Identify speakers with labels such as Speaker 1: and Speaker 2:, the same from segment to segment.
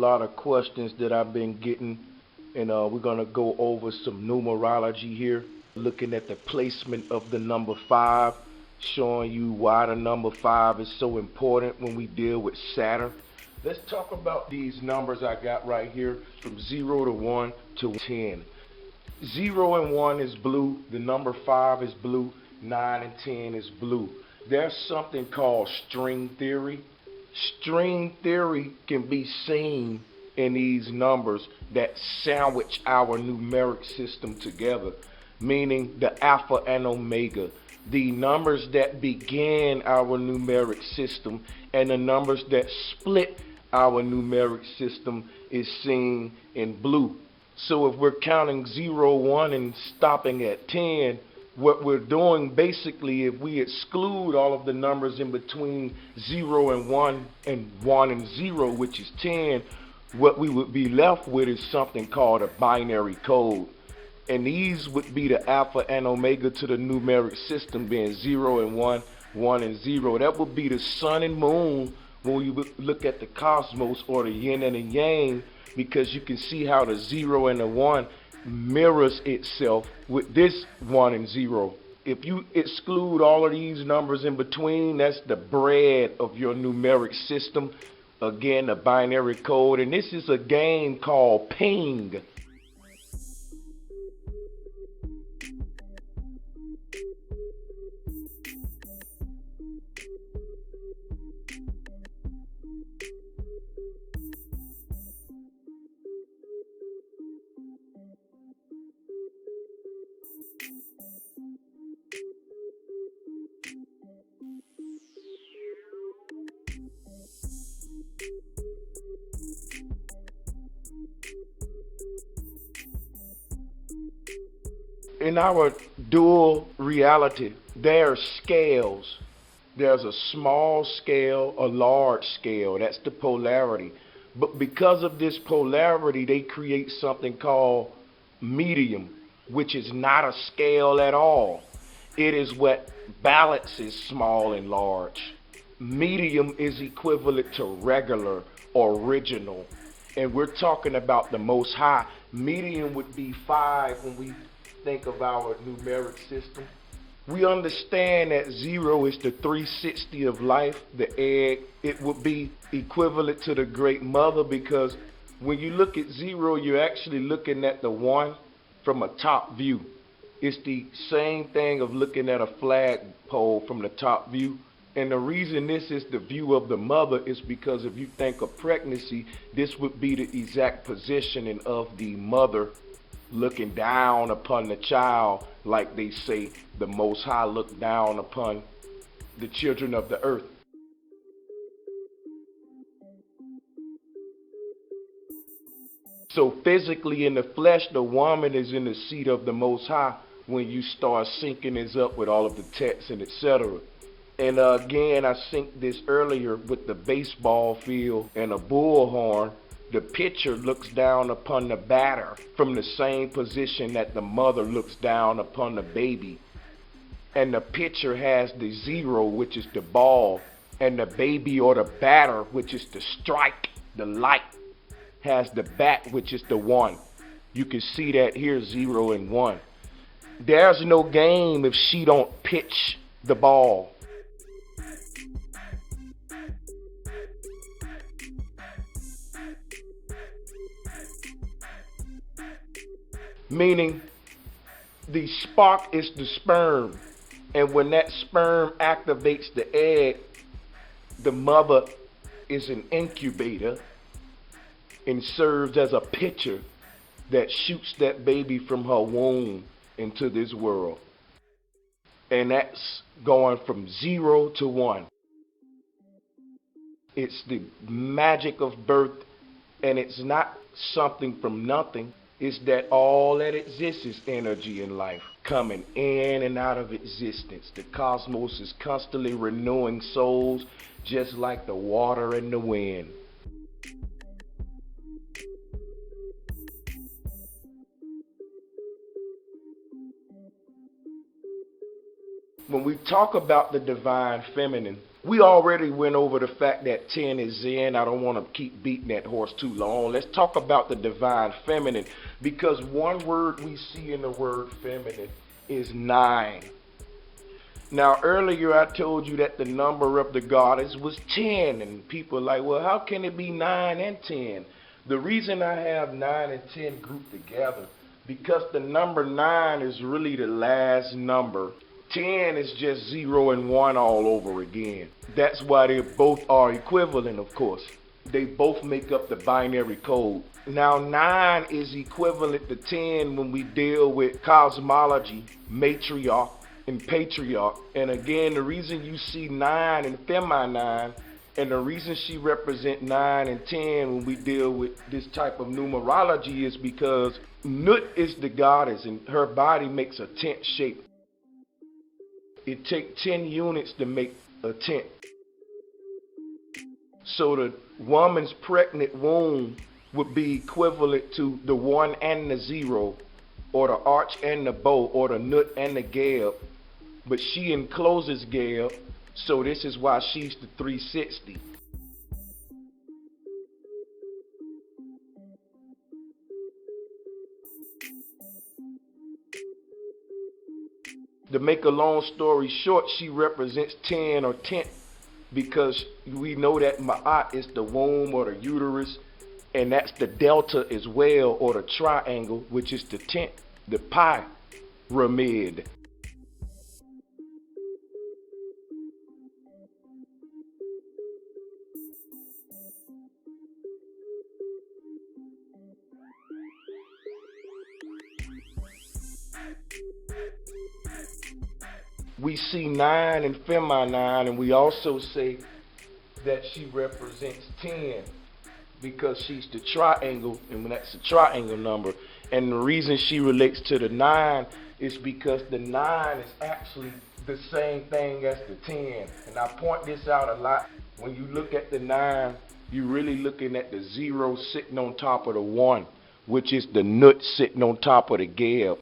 Speaker 1: lot of questions that I've been getting, and we're going to go over some numerology here, looking at the placement of the number 5, showing you why the number 5 is so important when we deal with Saturn. Let's talk about these numbers I got right here, from 0 to 1 to 10. 0 and 1 is blue, the number 5 is blue, 9 and 10 is blue. There's something called string theory. String theory can be seen in these numbers that sandwich our numeric system together, meaning the alpha and omega, the numbers that begin our numeric system and the numbers that split our numeric system is seen in blue. So if we're counting 0, 1 and stopping at 10, what we're doing basically, if we exclude all of the numbers in between 0 and 1 and 1 and 0, which is 10, what we would be left with is something called a binary code. And these would be the alpha and omega to the numeric system, being 0 and 1, 1 and 0. That would be the sun and moon when we look at the cosmos, or the yin and the yang, because you can see how the 0 and the 1 mirrors itself with this 1 and 0. If you exclude all of these numbers in between, that's the bread of your numeric system. Again, the binary code. And this is a game called ping. In our dual reality, there are scales. There's a small scale, a large scale. That's the polarity. But because of this polarity, they create something called medium, which is not a scale at all. It is what balances small and large. Medium is equivalent to regular or original. And we're talking about the Most High. Medium would be 5 when we think of our numeric system. We understand that 0 is the 360 of life, the egg. It would be equivalent to the Great Mother, because when you look at 0, you're actually looking at the 1 from a top view. It's the same thing of looking at a flagpole from the top view. And the reason this is the view of the mother is because if you think of pregnancy, this would be the exact positioning of the mother looking down upon the child, like they say the Most High looked down upon the children of the earth. So physically in the flesh, the woman is in the seat of the Most High when you start syncing this up with all of the texts and etc. And again, I synced this earlier with the baseball field and a bullhorn. The pitcher looks down upon the batter from the same position that the mother looks down upon the baby. And the pitcher has the 0, which is the ball, and the baby or the batter, which is the strike, the light, has the bat, which is the 1. You can see that here, 0 and 1. There's no game if she don't pitch the ball. Meaning the spark is the sperm, and when that sperm activates the egg, the mother is an incubator and serves as a pitcher that shoots that baby from her womb into this world. And that's going from 0 to 1. It's the magic of birth, and it's not something from nothing. Is that all that exists is energy in life, coming in and out of existence. The cosmos is constantly renewing souls, just like the water and the wind. When we talk about the divine feminine, We already went over the fact that 10 is Zen. I don't want to keep beating that horse too long. Let's talk about the divine feminine, because one word we see in the word feminine is 9. Now, earlier I told you that the number of the goddess was 10, and people are like, well, how can it be 9 and 10? The reason I have 9 and 10 grouped together, because the number 9 is really the last number. 10 is just 0 and 1 all over again. That's why they both are equivalent, of course. They both make up the binary code. Now, 9 is equivalent to 10 when we deal with cosmology, matriarch, and patriarch. And again, the reason you see 9 and feminine, and the reason she represents 9 and 10 when we deal with this type of numerology is because Nut is the goddess, and her body makes a tent shape. It takes 10 units to make a tent. So the woman's pregnant womb would be equivalent to the 1 and the 0, or the arch and the bow, or the nut and the gab. But she encloses gab, so this is why she's the 360. To make a long story short, she represents 10 or tent, because we know that Ma'at is the womb or the uterus, and that's the delta as well, or the triangle, which is the tent, the pyramid. We see 9 and feminine, and we also say that she represents 10 because she's the triangle, and that's a triangle number. And the reason she relates to the 9 is because the 9 is actually the same thing as the 10. And I point this out a lot. When you look at the 9, you're really looking at the 0 sitting on top of the 1, which is the nut sitting on top of the gab.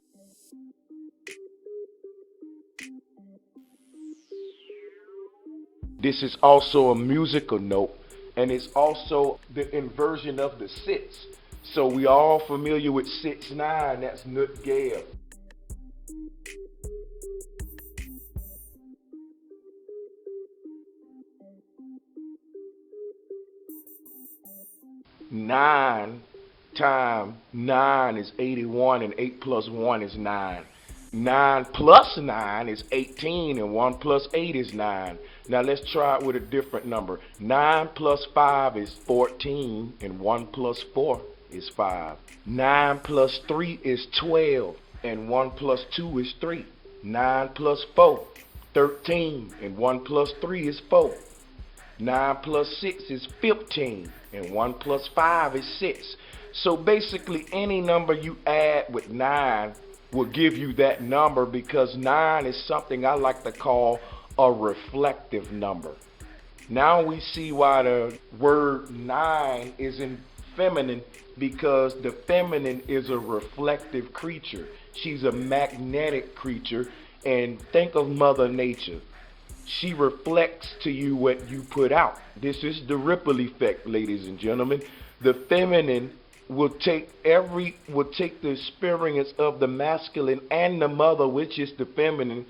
Speaker 1: This is also a musical note, and it's also the inversion of the sits. So we all familiar with 6-9, that's nut gab. Nine times 9 is 81, and 8 plus 1 is 9. 9 plus 9 is 18, and 1 plus 8 is 9. Now let's try it with a different number. 9 plus 5 is 14, and 1 plus 4 is 5. 9 plus 3 is 12, and 1 plus 2 is 3. 9 plus 4, 13, and 1 plus 3 is 4. 9 plus 6 is 15, and 1 plus 5 is 6. So basically any number you add with 9 will give you that number, because 9 is something I like to call a reflective number. Now we see why the word 9 is in feminine, because the feminine is a reflective creature. She's a magnetic creature, and think of Mother Nature. She reflects to you what you put out. This is the ripple effect, ladies and gentlemen. The feminine will take the experience of the masculine and the mother, which is the feminine,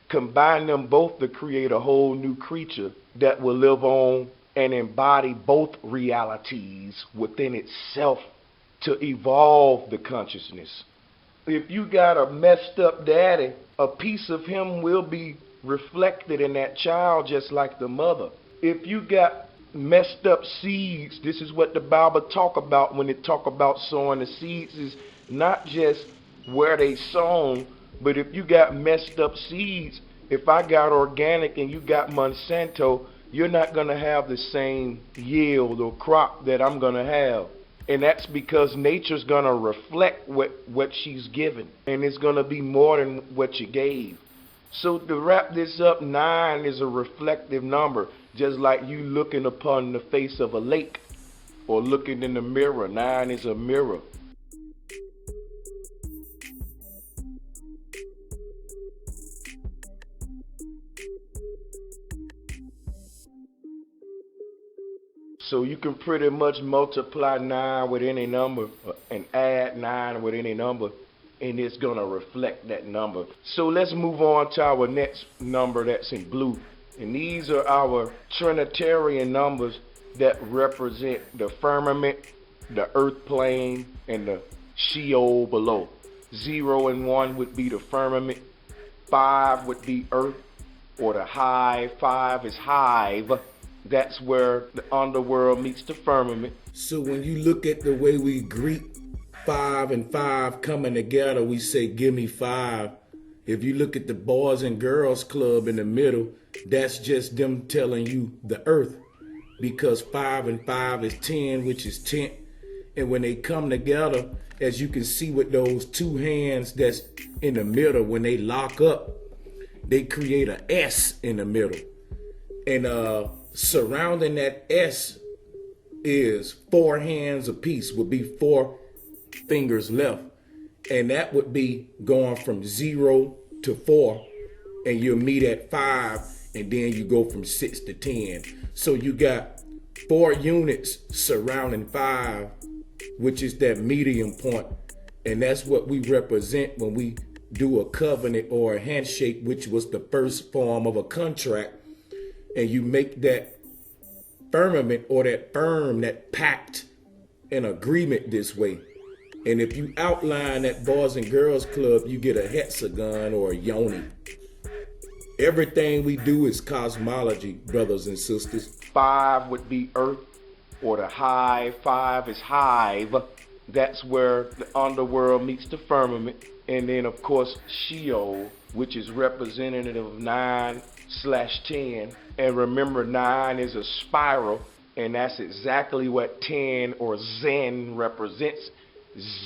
Speaker 1: combine them both to create a whole new creature that will live on and embody both realities within itself to evolve the consciousness. If you got a messed up daddy, a piece of him will be reflected in that child, just like the mother. If you got messed up seeds, this is what the Bible talk about when it talk about sowing the seeds, is not just where they sown, but if you got messed up seeds, if I got organic and you got Monsanto, you're not going to have the same yield or crop that I'm going to have. And that's because nature's going to reflect what she's given, and it's going to be more than what you gave. So to wrap this up, 9 is a reflective number, just like you looking upon the face of a lake or looking in the mirror. 9 is a mirror. So you can pretty much multiply 9 with any number and add 9 with any number, and it's going to reflect that number. So let's move on to our next number that's in blue. And these are our Trinitarian numbers that represent the firmament, the earth plane, and the Sheol below. 0 and 1 would be the firmament. 5 would be earth, or the hive. 5 is hive. That's where the underworld meets the firmament.
Speaker 2: So when you look at the way we greet 5 and 5 coming together, we say, give me 5. If you look at the Boys and Girls Club in the middle, that's just them telling you the earth, because 5 and 5 is 10, which is tent. And when they come together, as you can see with those two hands that's in the middle, when they lock up, they create a S in the middle. And surrounding that S is 4 hands apiece, would be 4 fingers left. And that would be going from 0 to 4, and you'll meet at 5, and then you go from 6 to 10. So you got 4 units surrounding 5, which is that medium point. And that's what we represent when we do a covenant or a handshake, which was the first form of a contract. And you make that firmament or that firm, that pact, an agreement this way. And if you outline that Boys and Girls Club, you get a hexagon or a yoni. Everything we do is cosmology, brothers and sisters.
Speaker 1: 5 would be earth, or the hive. 5 is hive. That's where the underworld meets the firmament. And then, of course, Sheol, which is representative of 9/10. And remember, 9 is a spiral, and that's exactly what 10 or Zen represents.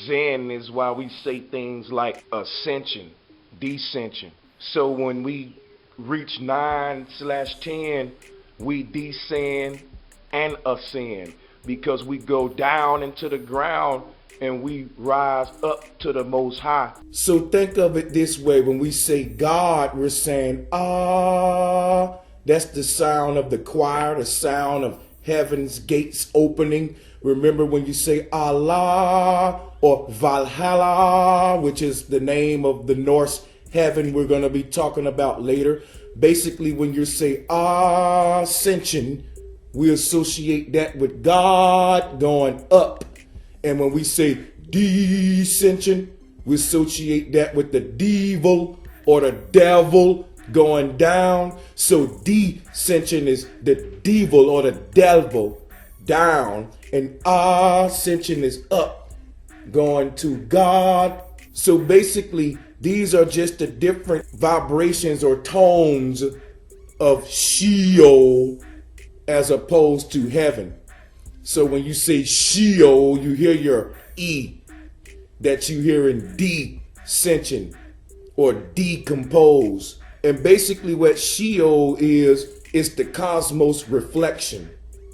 Speaker 1: Zen is why we say things like ascension, descension. So when we reach 9/10, we descend and ascend, because we go down into the ground and we rise up to the Most High.
Speaker 2: So think of it this way: when we say God, we're saying ah. That's the sound of the choir, the sound of heaven's gates opening. Remember when you say Allah or Valhalla, which is the name of the Norse heaven we're going to be talking about later. Basically, when you say ascension, we associate that with God going up. And when we say descension, we associate that with the devil or the devil going down. So descension is the devil or the devil down, and ascension is up, going to God. So basically, these are just the different vibrations or tones of Sheol as opposed to heaven. So when you say Sheol, you hear your E that you hear in descension or decompose. And basically what Sheol is the cosmos reflection.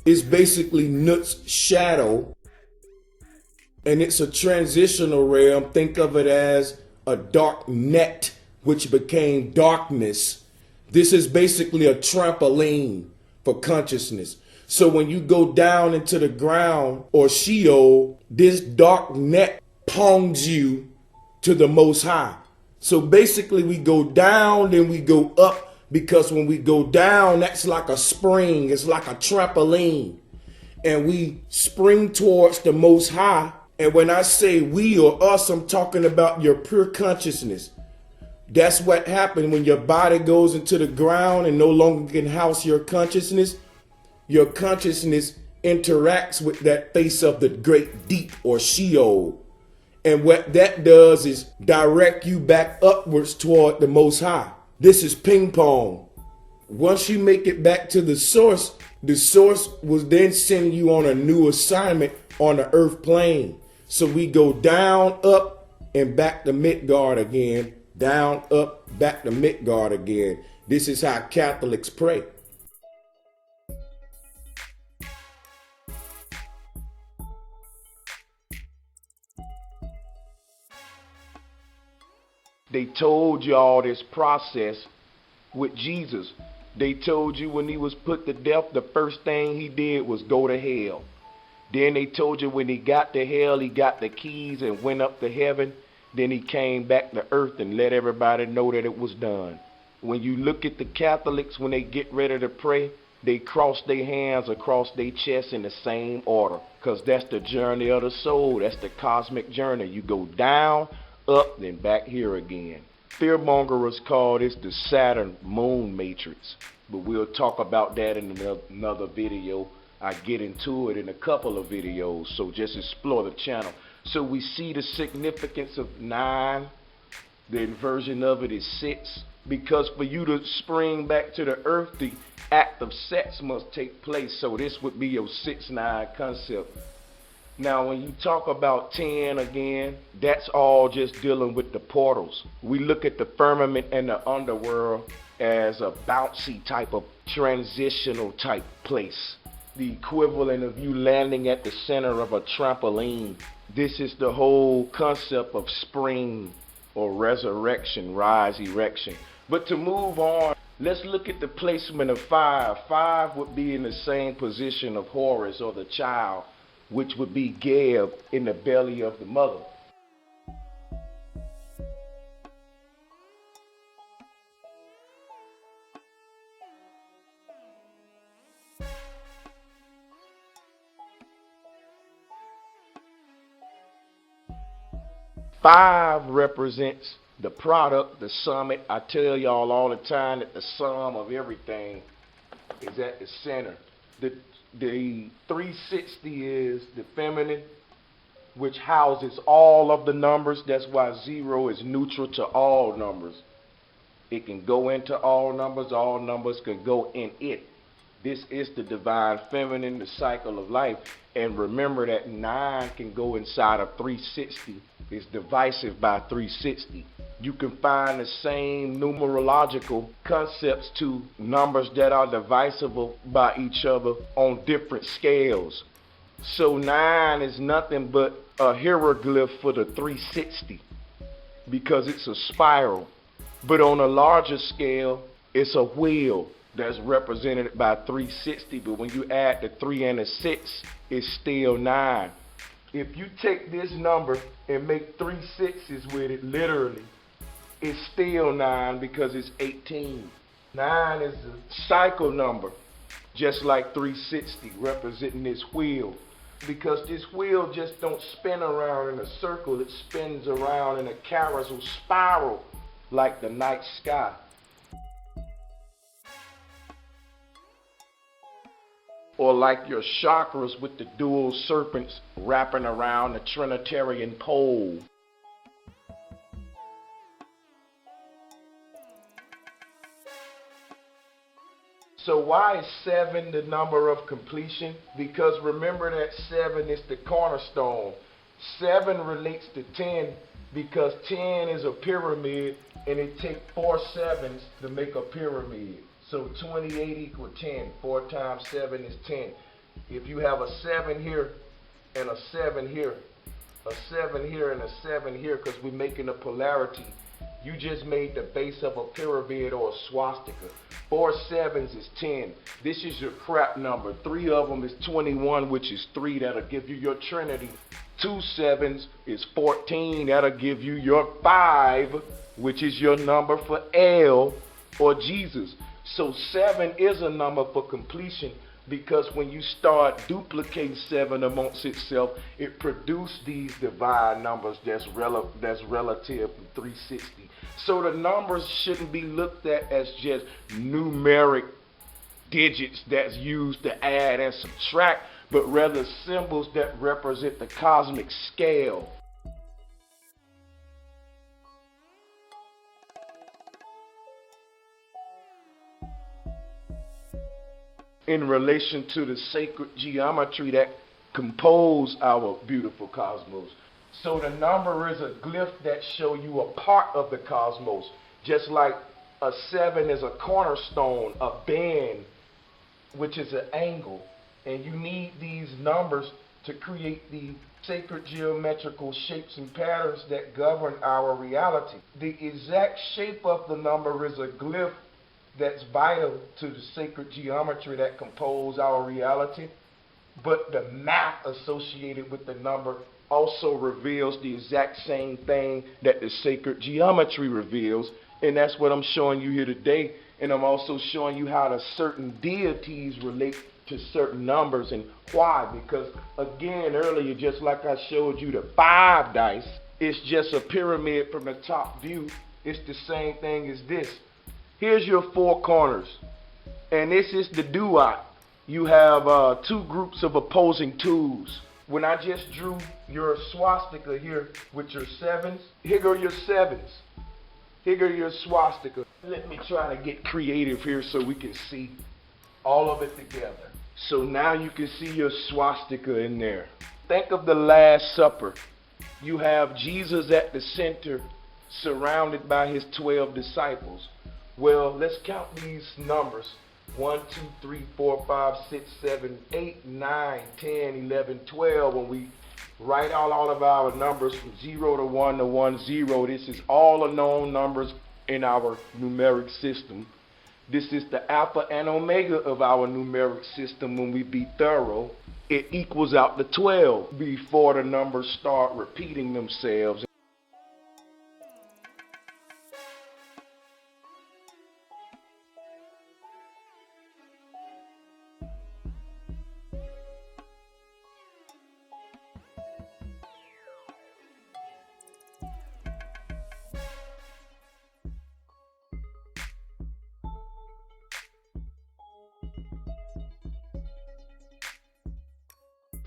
Speaker 2: It's basically Nut's shadow, and it's a transitional realm. Think of it as a dark net which became darkness. This is basically a trampoline for consciousness. So when you go down into the ground or Sheol, this dark net pongs you to the Most High. So basically we go down, then we go up, because when we go down, that's like a spring. It's like a trampoline. And we spring towards the Most High. And when I say we or us, I'm talking about your pure consciousness. That's what happens when your body goes into the ground and no longer can house your consciousness. Your consciousness interacts with that face of the great deep or Sheol. And what that does is direct you back upwards toward the Most High. This is ping pong. Once you make it back to the source will then send you on a new assignment on the earth plane. So we go down, up, and back to Midgard again. Down, up, back to Midgard again. This is how Catholics pray.
Speaker 1: They told y'all this process with Jesus. They told you when he was put to death, the first thing he did was go to hell. Then they told you when he got to hell, he got the keys and went up to heaven. Then he came back to earth and let everybody know that it was done. When you look at the Catholics, when they get ready to pray, they cross their hands across their chest in the same order. Because that's the journey of the soul. That's the cosmic journey. You go down, up, then back here again. Fearmongers call this the Saturn moon matrix. But we'll talk about that in another video. I get into it in a couple of videos, so just explore the channel. So we see the significance of 9. The inversion of it is 6. Because for you to spring back to the earth, the act of sex must take place. So this would be your 6-9 concept. Now when you talk about 10 again, that's all just dealing with the portals. We look at the firmament and the underworld as a bouncy type of transitional type place. The equivalent of you landing at the center of a trampoline. This is the whole concept of spring or resurrection, rise, erection. But to move on, let's look at the placement of 5. 5 would be in the same position of Horus or the child, which would be Geb in the belly of the mother. Five represents the product, the summit. I tell y'all all the time that the sum of everything is at the center. The 360 is the feminine, which houses all of the numbers. That's why 0 is neutral to all numbers. It can go into all numbers can go in it. This is the divine feminine, the cycle of life. And remember that 9 can go inside of 360. It's divisive by 360. You can find the same numerological concepts to numbers that are divisible by each other on different scales. So 9 is nothing but a hieroglyph for the 360 because it's a spiral. But on a larger scale, it's a wheel that's represented by 360. But when you add the 3 and the 6, it's still 9. If you take this number and make 3 6s with it, literally, it's still 9 because it's 18. 9 is a cycle number, just like 360, representing this wheel. Because this wheel just don't spin around in a circle, it spins around in a carousel spiral like the night sky. Or like your chakras with the dual serpents wrapping around the Trinitarian pole. So why is 7 the number of completion? Because remember that 7 is the cornerstone. 7 relates to 10 because 10 is a pyramid and it takes 4 7s to make a pyramid. So 28 equals 10. 4 times 7 is 10. If you have a 7 here and a 7 here, a 7 here and a 7 here, because we're making a polarity, you just made the base of a pyramid or a swastika. 4 7s is 10. This is your crap number. 3 of them is 21, which is 3. That'll give you your trinity. 2 7s is 14. That'll give you your 5, which is your number for El or Jesus. So 7 is a number for completion because when you start duplicating 7 amongst itself, it produces these divine numbers that's relative to 360. So the numbers shouldn't be looked at as just numeric digits that's used to add and subtract, but rather symbols that represent the cosmic scale. In relation to the sacred geometry that compose our beautiful cosmos. So the number is a glyph that show you a part of the cosmos, just like a 7 is a cornerstone, a bend, which is an angle. And you need these numbers to create the sacred geometrical shapes and patterns that govern our reality. The exact shape of the number is a glyph that's vital to the sacred geometry that compose our reality. But the math associated with the number also reveals the exact same thing that the sacred geometry reveals. And that's what I'm showing you here today. And I'm also showing you how the certain deities relate to certain numbers and why. Because again, earlier, just like I showed you the 5 dice, it's just a pyramid from the top view. It's the same thing as this. Here's your 4 corners. And this is the duat. You have 2 groups of opposing twos. When I just drew your swastika here with your 7s, here go your 7s. Here go your swastika. Let me try to get creative here so we can see all of it together. So now you can see your swastika in there. Think of the Last Supper. You have Jesus at the center, surrounded by his 12 disciples. Well, let's count these numbers. 1, 2, 3, 4, 5, 6, 7, 8, 9, 10, 11, 12. When we write all of our numbers from 0 to 1 to 1, 0, this is all unknown numbers in our numeric system. This is the alpha and omega of our numeric system. When we be thorough, it equals out to 12 before the numbers start repeating themselves.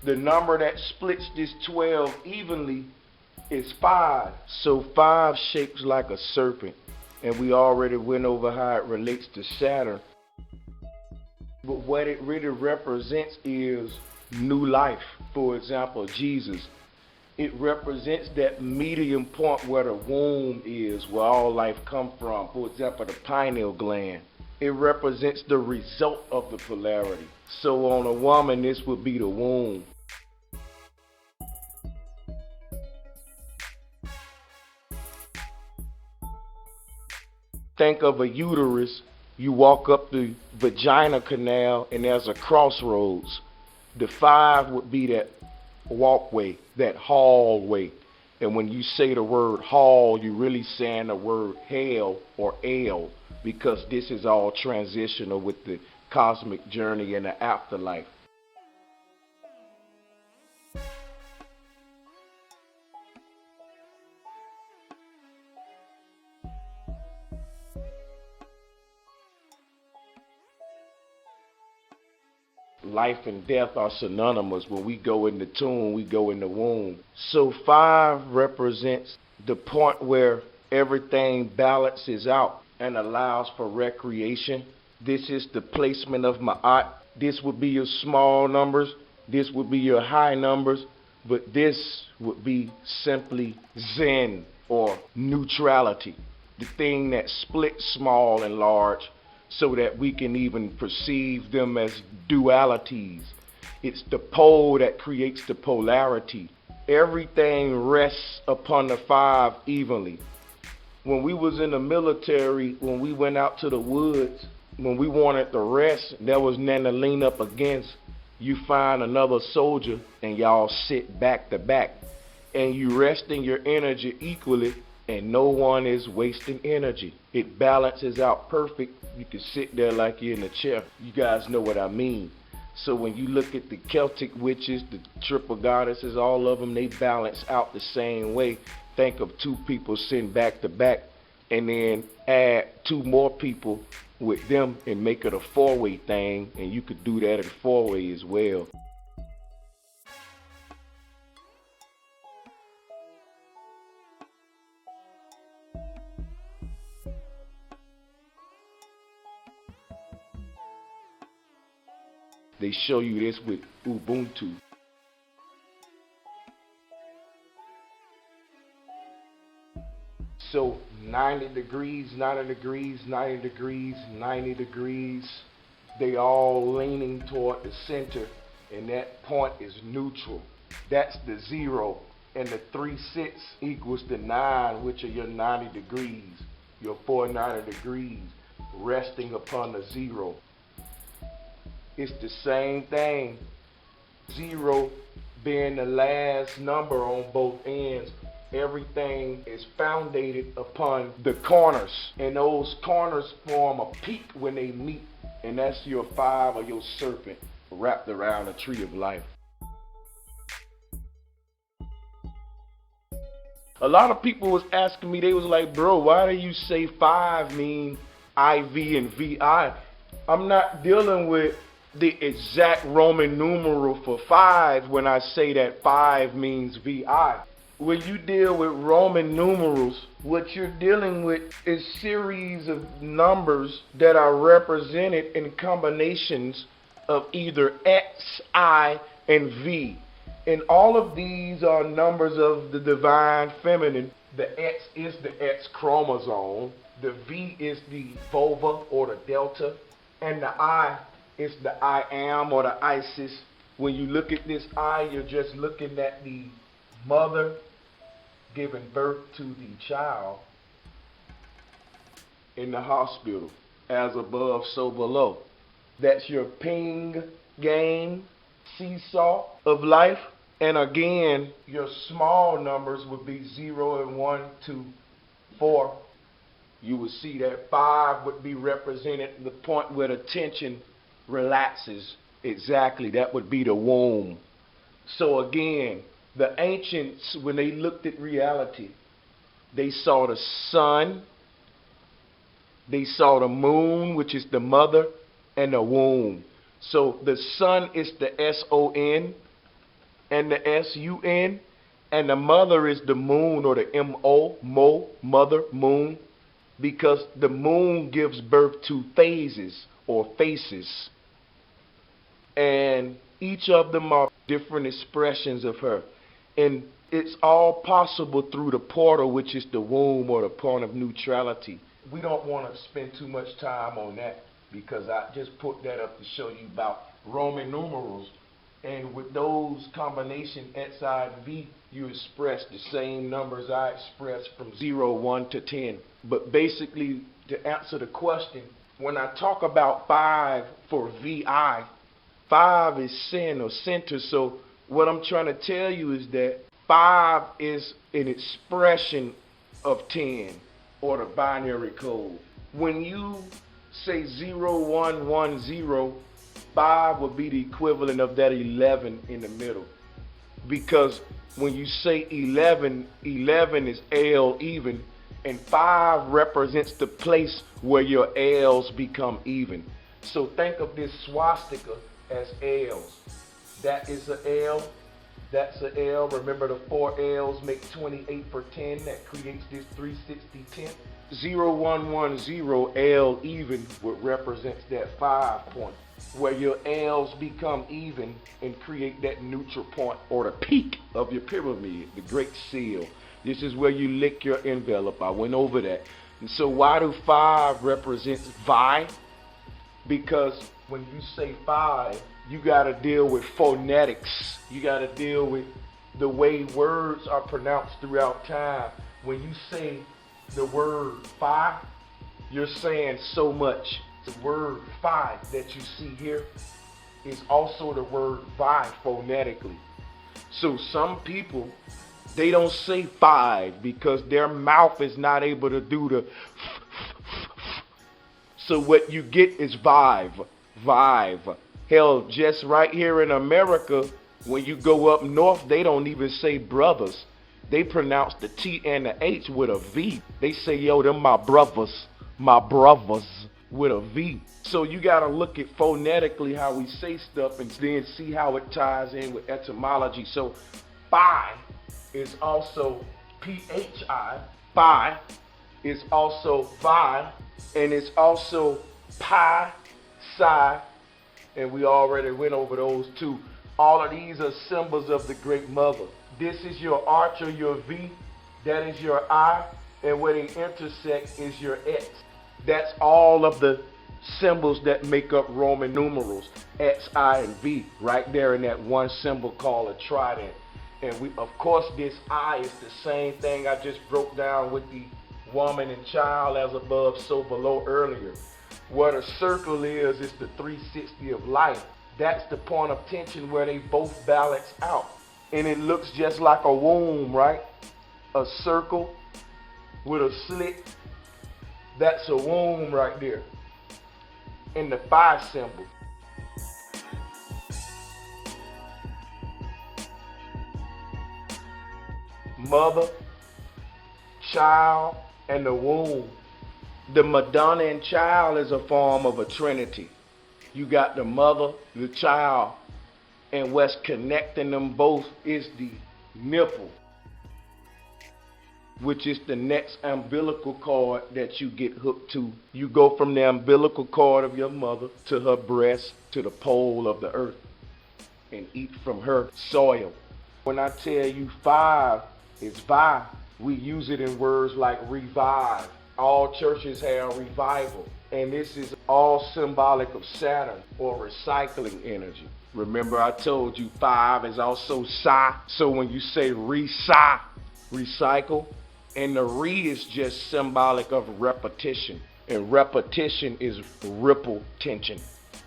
Speaker 1: The number that splits this 12 evenly is 5. So 5 shapes like a serpent. And we already went over how it relates to Saturn. But what it really represents is new life. For example, Jesus. It represents that medium point where the womb is, where all life comes from. For example, the pineal gland. It represents the result of the polarity. So on a woman, this would be the womb. Think of a uterus. You walk up the vagina canal and there's a crossroads. The 5 would be that walkway, that hallway. And when you say the word hall, you're really saying the word hell or ale, because this is all transitional with the cosmic journey and the afterlife. Life and death are synonymous. When we go in the tomb, we go in the womb. So 5 represents the point where everything balances out and allows for recreation. This is the placement of Ma'at. This would be your small numbers. This would be your high numbers. But this would be simply Zen or neutrality. The thing that splits small and large, so that we can even perceive them as dualities. It's the pole that creates the polarity. Everything rests upon the 5 evenly. When we was in the military, when we went out to the woods, when we wanted to rest, there was nothing to lean up against. You find another soldier and y'all sit back to back. And you resting your energy equally, and no one is wasting energy. It balances out perfect. You can sit there like you're in a chair. You guys know what I mean. So when you look at the Celtic witches, the triple goddesses, all of them, they balance out the same way. Think of 2 people sitting back to back, and then add 2 more people with them and make it a 4-way thing, and you could do that at a 4-way as well. They show you this with Ubuntu. So 90 degrees, 90 degrees, 90 degrees, 90 degrees, they all leaning toward the center, and that point is neutral. That's the 0, and the 3 6 equals the 9, which are your 90 degrees, your 4 90 degrees. resting upon the zero. It's the same thing. Zero being the last number on both ends. Everything is founded upon the corners, and those corners form a peak when they meet, and that's your 5 or your serpent wrapped around a tree of life. A lot of people was asking me, they was like, bro, why do you say 5 mean IV and VI? I'm not dealing with the exact Roman numeral for 5 when I say that 5 means VI. When you deal with Roman numerals, what you're dealing with is series of numbers that are represented in combinations of either X, I, and V. And all of these are numbers of the divine feminine. The X is the X chromosome. The V is the vulva or the delta. And the I is the I am or the Isis. When you look at this I, you're just looking at the mother giving birth to the child in the hospital. As above, so below. That's your ping game seesaw of life. And again, your small numbers would be 0 and 1, 2, 4. You would see that 5 would be represented the point where the tension relaxes. Exactly, that would be the womb. So again, the ancients, when they looked at reality, they saw the sun, they saw the moon, which is the mother, and the womb. So the sun is the S-O-N and the S-U-N, and the mother is the moon or the M-O, mo, mother, moon, because the moon gives birth to phases or faces. And each of them are different expressions of her. And it's all possible through the portal, which is the womb or the point of neutrality. We don't want to spend too much time on that because I just put that up to show you about Roman numerals. And with those combination X, I, and V, you express the same numbers I express from 0, 1 to 10. But basically, to answer the question, when I talk about 5 for VI, 5 is sin or center. So what I'm trying to tell you is that 5 is an expression of 10 or the binary code. When you say 0, 1, 1, 0, 5 would be the equivalent of that 11 in the middle. Because when you say 11, 11 is L even, and 5 represents the place where your L's become even. So think of this swastika as L's. That is an L, that's an L. Remember the 4 L's make 28 for 10. That creates this 360 10. 0, 1, 1, 0, L even would represent that 5 point, where your L's become even and create that neutral point or the peak of your pyramid, the great seal. This is where you lick your envelope. I went over that. And so why do 5 represent Vi? Because when you say 5, you got to deal with phonetics. You got to deal with the way words are pronounced throughout time. When you say the word phi, you're saying so much. The word phi that you see here is also the word vi phonetically. So some people, they don't say 5 because their mouth is not able to do the so what you get is vive. Hell, just right here in America, when you go up north, they don't even say brothers. They pronounce the T and the H with a V. They say, yo, them my brothers with a V. So you got to look at phonetically how we say stuff and then see how it ties in with etymology. So phi is also P-H-I. Phi is also vi, and it's also pi, psi, and we already went over those two. All of these are symbols of the Great Mother. This is your arch or your V, that is your I, and where they intersect is your X. That's all of the symbols that make up Roman numerals, X, I, and V, right there in that one symbol called a trident. And we, of course, this I is the same thing I just broke down with the woman and child as above, so below earlier. What a circle is the 360 of life. That's the point of tension where they both balance out. And it looks just like a womb, right? A circle with a slit. That's a womb right there. And the 5 symbol. Mother, child, and the womb. The Madonna and child is a form of a trinity. You got the mother, the child, and what's connecting them both is the nipple, which is the next umbilical cord that you get hooked to. You go from the umbilical cord of your mother to her breast to the pole of the earth and eat from her soil. When I tell you 5 is vi, we use it in words like revive. All churches have revival, and this is all symbolic of Saturn or recycling energy. Remember I told you 5 is also psi, so when you say recycle, and the re is just symbolic of repetition, and repetition is ripple tension.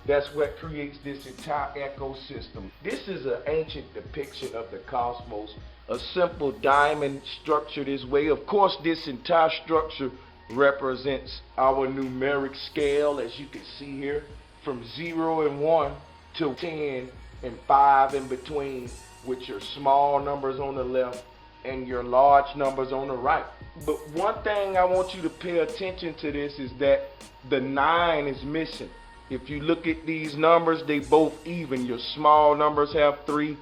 Speaker 1: That's what creates this entire ecosystem. This is an ancient depiction of the cosmos, a simple diamond structured this way. Of course, this entire structure represents our numeric scale, as you can see here, from 0 and 1 to 10 and 5 in between, with your small numbers on the left and your large numbers on the right. But one thing I want you to pay attention to this is that the 9 is missing. If you look at these numbers, they both even. Your small numbers have 3,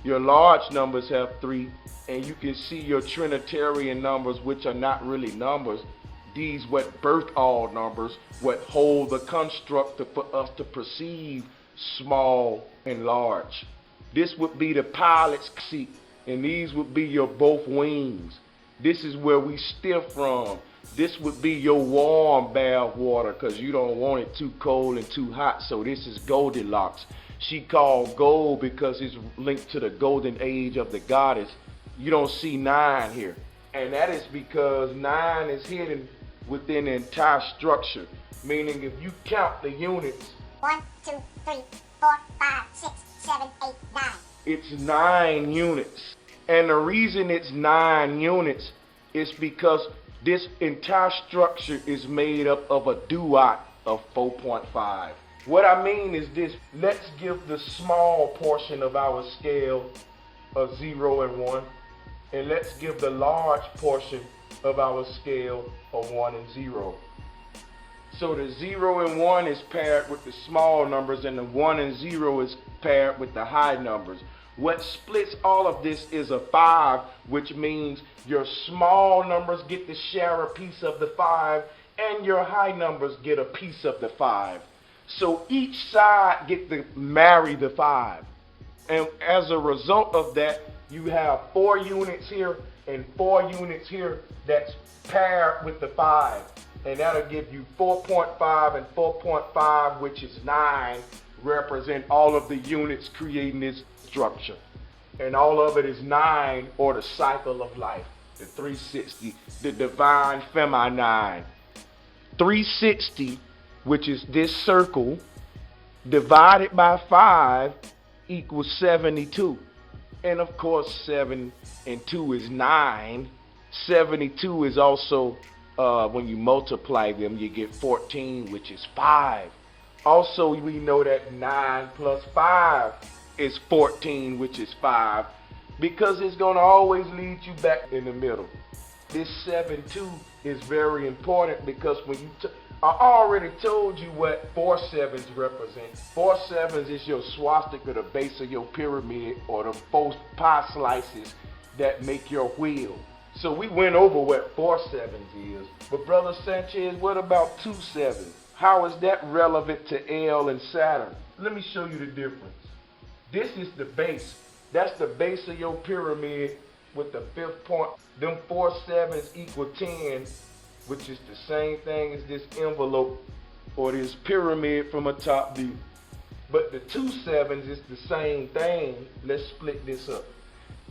Speaker 1: your large numbers have 3, and you can see your Trinitarian numbers, which are not really numbers. These what birth all numbers, what hold the construct for us to perceive small and large. This would be the pilot's seat, and these would be your both wings. This is where we steer from. This would be your warm bath water, because you don't want it too cold and too hot. So this is Goldilocks. She called gold because it's linked to the golden age of the goddess. You don't see 9 here, and that is because 9 is hidden within the entire structure, meaning if you count the units,
Speaker 3: 1, 2, 3, 4, 5, 6, 7, 8, 9.
Speaker 1: It's 9 units. And the reason it's 9 units is because this entire structure is made up of a duot of 4.5. What I mean is this: let's give the small portion of our scale a 0 and 1, and let's give the large portion of our scale a 1 and 0. So the 0 and 1 is paired with the small numbers, and the 1 and 0 is paired with the high numbers. What splits all of this is a 5, which means your small numbers get to share a piece of the 5, and your high numbers get a piece of the 5. So each side get to marry the 5. And as a result of that, you have 4 units here and 4 units here that's paired with the 5. And that'll give you 4.5 and 4.5, which is 9, represent all of the units creating this structure. And all of it is 9, or the cycle of life, the 360, the divine feminine. 360, which is this circle, divided by 5 equals 72. And of course, 7 and 2 is 9. 72 is also, when you multiply them, you get 14, which is 5. Also, we know that 9 plus 5 is 14, which is 5, because it's going to always lead you back in the middle. This 7-2 is very important, because when you I already told you what 4 sevens represent. 4 sevens is your swastika, the base of your pyramid, or the 4 pie slices that make your wheel. So we went over what 4 sevens is. But Brother Sanchez, what about 2 sevens? How is that relevant to L and Saturn? Let me show you the difference. This is the base. That's the base of your pyramid with the 5th point. Them 4 sevens equal 10, which is the same thing as this envelope or this pyramid from a top view. But the 2 sevens is the same thing. Let's split this up.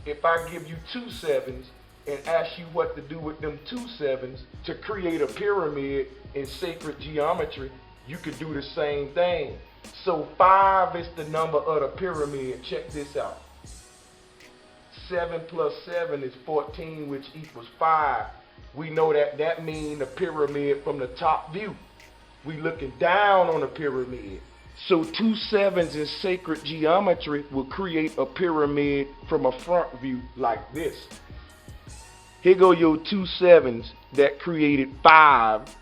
Speaker 1: If I give you 2 sevens and ask you what to do with them 2 sevens to create a pyramid in sacred geometry, you could do the same thing. So 5 is the number of the pyramid. Check this out. 7 plus 7 is 14, which equals 5. We know that means the pyramid from the top view. We looking down on the pyramid. So 2 7s in sacred geometry will create a pyramid from a front view like this. Here go your 2 7s that created 5.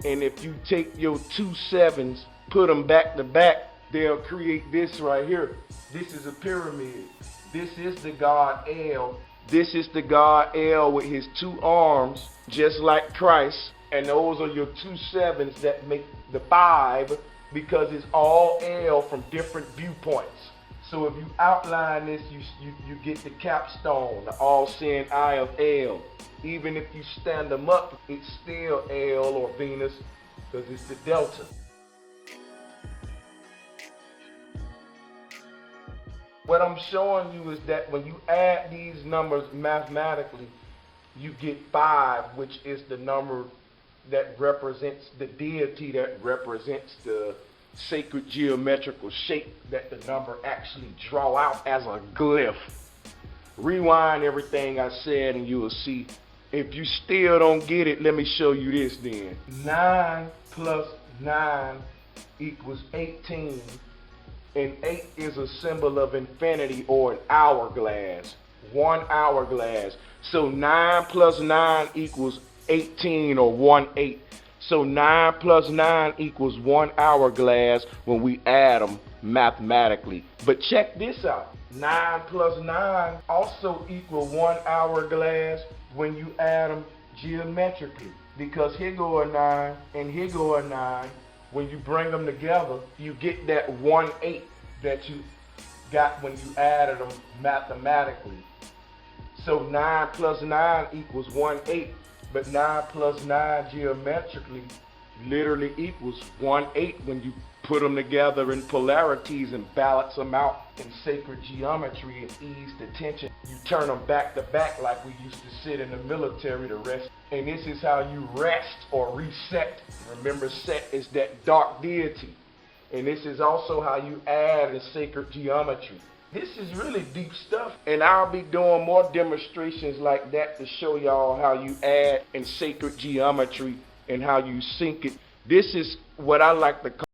Speaker 1: And if you take your 2 7s, put them back to back, they'll create this right here. This is a pyramid. This is the God El. This is the God El with his 2 arms, just like Christ. And those are your 2 7s that make the 5, because it's all El from different viewpoints. So if you outline this, you get the capstone, the all-seeing eye of El. Even if you stand them up, it's still El or Venus, because it's the delta. What I'm showing you is that when you add these numbers mathematically, you get 5, which is the number that represents the deity, that represents the sacred geometrical shape that the number actually draw out as a glyph. Rewind everything I said and you will see. If you still don't get it, let me show you this then. 9 plus 9 equals 18. And 8 is a symbol of infinity, or an hourglass. 1 hourglass. So 9 plus 9 equals 18, or 1/8. So 9 plus 9 equals 1 hourglass when we add them mathematically. But check this out. 9 plus 9 also equal 1 hourglass when you add them geometrically. Because here go a 9 and here go a 9. When you bring them together, you get that 1/8 that you got when you added them mathematically. So 9 plus 9 equals 1/8, but 9 plus 9 geometrically literally equals 1/8 when you put them together in polarities and balance them out in sacred geometry and ease the tension. You turn them back to back like we used to sit in the military to rest. And this is how you rest or reset. Remember, Set is that dark deity. And this is also how you add in sacred geometry. This is really deep stuff. And I'll be doing more demonstrations like that to show y'all how you add in sacred geometry and how you sync it. This is what I like to call